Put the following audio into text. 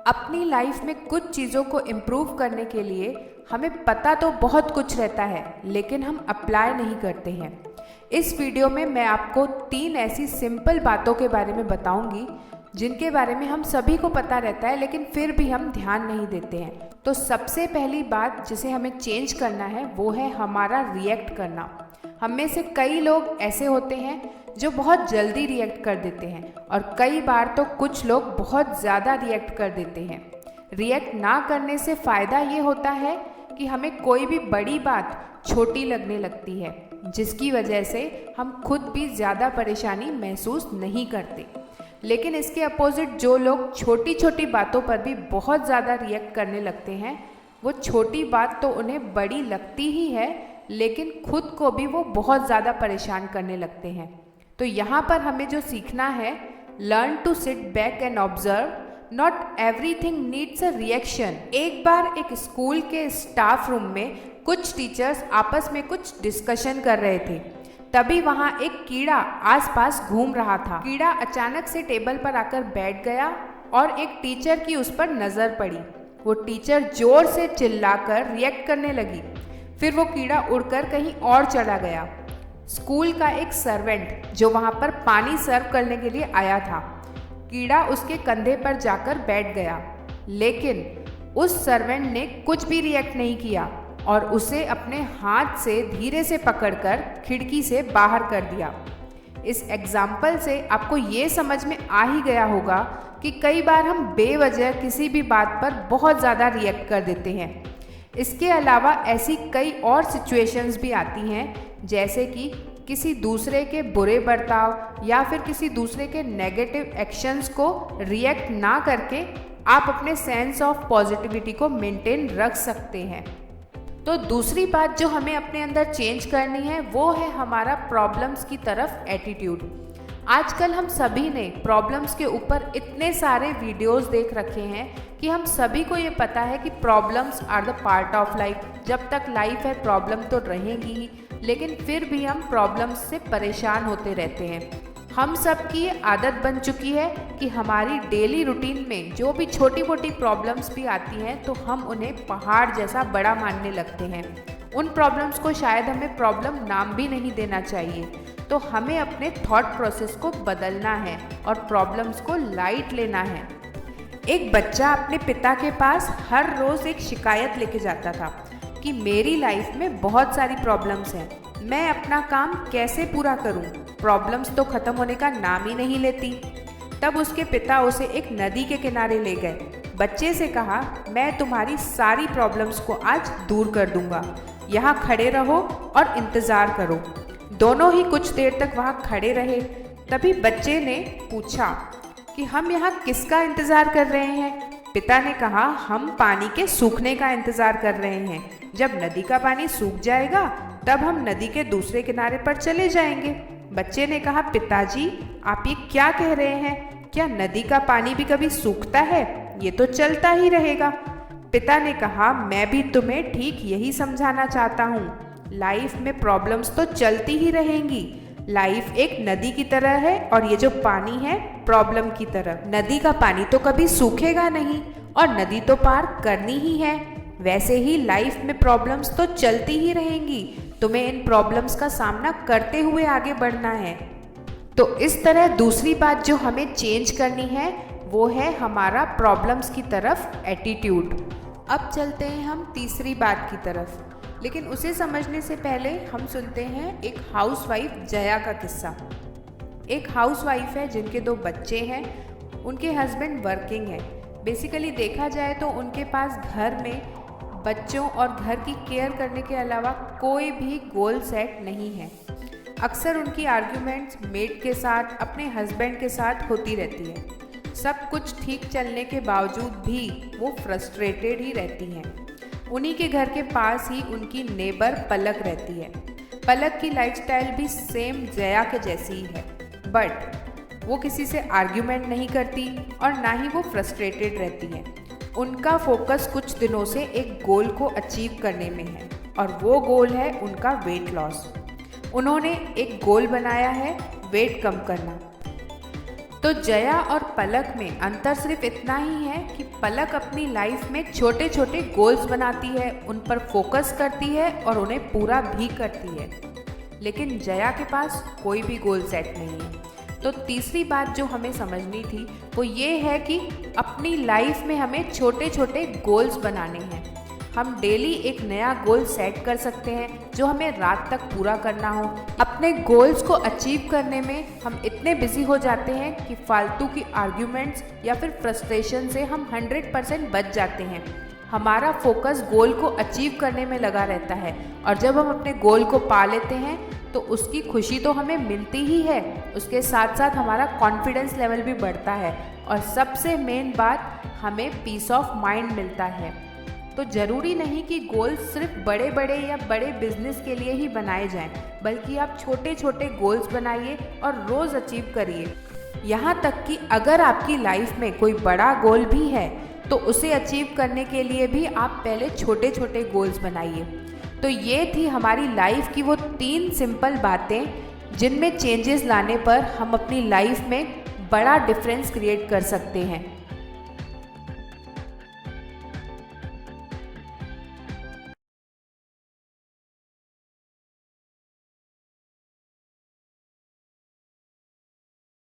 अपनी लाइफ में कुछ चीज़ों को इम्प्रूव करने के लिए हमें पता तो बहुत कुछ रहता है, लेकिन हम अप्लाई नहीं करते हैं। इस वीडियो में मैं आपको 3 ऐसी सिंपल बातों के बारे में बताऊंगी जिनके बारे में हम सभी को पता रहता है, लेकिन फिर भी हम ध्यान नहीं देते हैं। तो सबसे पहली बात जिसे हमें चेंज करना है वो है हमारा रिएक्ट करना। हम में से कई लोग ऐसे होते हैं जो बहुत जल्दी रिएक्ट कर देते हैं और कई बार तो कुछ लोग बहुत ज़्यादा रिएक्ट कर देते हैं। रिएक्ट ना करने से फ़ायदा ये होता है कि हमें कोई भी बड़ी बात छोटी लगने लगती है, जिसकी वजह से हम खुद भी ज़्यादा परेशानी महसूस नहीं करते। लेकिन इसके अपोजिट जो लोग छोटी छोटी बातों पर भी बहुत ज़्यादा रिएक्ट करने लगते हैं, वो छोटी बात तो उन्हें बड़ी लगती ही है, लेकिन खुद को भी वो बहुत ज़्यादा परेशान करने लगते हैं। तो यहाँ पर हमें जो सीखना है, learn to sit back and observe, not everything needs a reaction. एक बार एक स्कूल के स्टाफ रूम में कुछ टीचर्स आपस में कुछ डिस्कशन कर रहे थे। तभी वहाँ एक कीड़ा आसपास घूम रहा था। कीड़ा अचानक से टेबल पर आकर बैठ गया और एक टीचर की उस पर नज़र पड़ी। वो टीचर जोर से चिल्लाकर रिएक्ट करने लगी। फिर वो कीड़ा उड़कर कहीं और चला गया। स्कूल का एक सर्वेंट जो वहाँ पर पानी सर्व करने के लिए आया था, कीड़ा उसके कंधे पर जाकर बैठ गया, लेकिन उस सर्वेंट ने कुछ भी रिएक्ट नहीं किया और उसे अपने हाथ से धीरे से पकड़कर खिड़की से बाहर कर दिया। इस एग्जाम्पल से आपको ये समझ में आ ही गया होगा कि कई बार हम बेवजह किसी भी बात पर बहुत ज़्यादा रिएक्ट कर देते हैं। इसके अलावा ऐसी कई और सिचुएशंस भी आती हैं, जैसे कि किसी दूसरे के बुरे बर्ताव या फिर किसी दूसरे के नेगेटिव एक्शंस को रिएक्ट ना करके आप अपने सेंस ऑफ पॉजिटिविटी को मेंटेन रख सकते हैं। तो दूसरी बात जो हमें अपने अंदर चेंज करनी है वो है हमारा प्रॉब्लम्स की तरफ एटीट्यूड। आजकल हम सभी ने प्रॉब्लम्स के ऊपर इतने सारे वीडियोस देख रखे हैं कि हम सभी को ये पता है कि problems are the part of life. जब तक लाइफ है प्रॉब्लम तो रहेंगी ही, लेकिन फिर भी हम प्रॉब्लम्स से परेशान होते रहते हैं। हम सब की ये आदत बन चुकी है कि हमारी डेली रूटीन में जो भी छोटी मोटी प्रॉब्लम्स भी आती हैं तो हम उन्हें पहाड़ जैसा बड़ा मानने लगते हैं। उन प्रॉब्लम्स को शायद हमें प्रॉब्लम नाम भी नहीं देना चाहिए। तो हमें अपने थॉट प्रोसेस को बदलना है और प्रॉब्लम्स को लाइट लेना है। एक बच्चा अपने पिता के पास हर रोज़ एक शिकायत लेके जाता था कि मेरी लाइफ में बहुत सारी प्रॉब्लम्स हैं, मैं अपना काम कैसे पूरा करूं? प्रॉब्लम्स तो ख़त्म होने का नाम ही नहीं लेती। तब उसके पिता उसे एक नदी के किनारे ले गए। बच्चे से कहा, मैं तुम्हारी सारी प्रॉब्लम्स को आज दूर कर दूंगा, यहाँ खड़े रहो और इंतज़ार करो। दोनों ही कुछ देर तक वहाँ खड़े रहे। तभी बच्चे ने पूछा कि हम यहाँ किसका इंतज़ार कर रहे हैं? पिता ने कहा, हम पानी के सूखने का इंतज़ार कर रहे हैं। जब नदी का पानी सूख जाएगा तब हम नदी के दूसरे किनारे पर चले जाएंगे। बच्चे ने कहा, पिताजी आप ये क्या कह रहे हैं? क्या नदी का पानी भी कभी सूखता है? ये तो चलता ही रहेगा। पिता ने कहा, मैं भी तुम्हें ठीक यही समझाना चाहता हूँ। लाइफ में प्रॉब्लम्स तो चलती ही रहेंगी। लाइफ एक नदी की तरह है और ये जो पानी है प्रॉब्लम की तरह। नदी का पानी तो कभी सूखेगा नहीं और नदी तो पार करनी ही है। वैसे ही लाइफ में प्रॉब्लम्स तो चलती ही रहेंगी। तुम्हें इन प्रॉब्लम्स का सामना करते हुए आगे बढ़ना है। तो इस तरह दूसरी बात जो हमें चेंज करनी है वो है हमारा प्रॉब्लम्स की तरफ एटीट्यूड। अब चलते हैं हम तीसरी बात की तरफ, लेकिन उसे समझने से पहले हम सुनते हैं एक हाउसवाइफ जया का किस्सा। एक हाउसवाइफ है जिनके 2 बच्चे हैं। उनके हस्बैंड वर्किंग है। बेसिकली देखा जाए तो उनके पास घर में बच्चों और घर की केयर करने के अलावा कोई भी गोल सेट नहीं है। अक्सर उनकी आर्ग्यूमेंट्स मेड के साथ, अपने हस्बैंड के साथ होती रहती है। सब कुछ ठीक चलने के बावजूद भी वो फ्रस्ट्रेटेड ही रहती हैं। उन्हीं के घर के पास ही उनकी नेबर पलक रहती है। पलक की लाइफस्टाइल भी सेम जया के जैसी ही है, बट वो किसी से आर्ग्यूमेंट नहीं करती और ना ही वो फ्रस्ट्रेटेड रहती है। उनका फोकस कुछ दिनों से एक गोल को अचीव करने में है और वो गोल है उनका वेट लॉस। उन्होंने एक गोल बनाया है वेट कम करना। तो जया और पलक में अंतर सिर्फ इतना ही है कि पलक अपनी लाइफ में छोटे छोटे गोल्स बनाती है, उन पर फोकस करती है और उन्हें पूरा भी करती है, लेकिन जया के पास कोई भी गोल सेट नहीं है। तो तीसरी बात जो हमें समझनी थी वो ये है कि अपनी लाइफ में हमें छोटे छोटे गोल्स बनाने हैं। हम डेली एक नया गोल सेट कर सकते हैं जो हमें रात तक पूरा करना हो। अपने गोल्स को अचीव करने में हम इतने बिजी हो जाते हैं कि फालतू की आर्ग्यूमेंट्स या फिर फ्रस्ट्रेशन से हम 100% बच जाते हैं। हमारा फोकस गोल को अचीव करने में लगा रहता है और जब हम अपने गोल को पा लेते हैं तो उसकी खुशी तो हमें मिलती ही है, उसके साथ साथ हमारा कॉन्फिडेंस लेवल भी बढ़ता है और सबसे मेन बात, हमें पीस ऑफ माइंड मिलता है। तो ज़रूरी नहीं कि गोल्स सिर्फ बड़े बड़े या बड़े बिजनेस के लिए ही बनाए जाएं, बल्कि आप छोटे छोटे गोल्स बनाइए और रोज़ अचीव करिए। यहाँ तक कि अगर आपकी लाइफ में कोई बड़ा गोल भी है तो उसे अचीव करने के लिए भी आप पहले छोटे छोटे गोल्स बनाइए। तो ये थी हमारी लाइफ की वो 3 सिंपल बातें जिनमें चेंजेस लाने पर हम अपनी लाइफ में बड़ा डिफरेंस क्रिएट कर सकते हैं।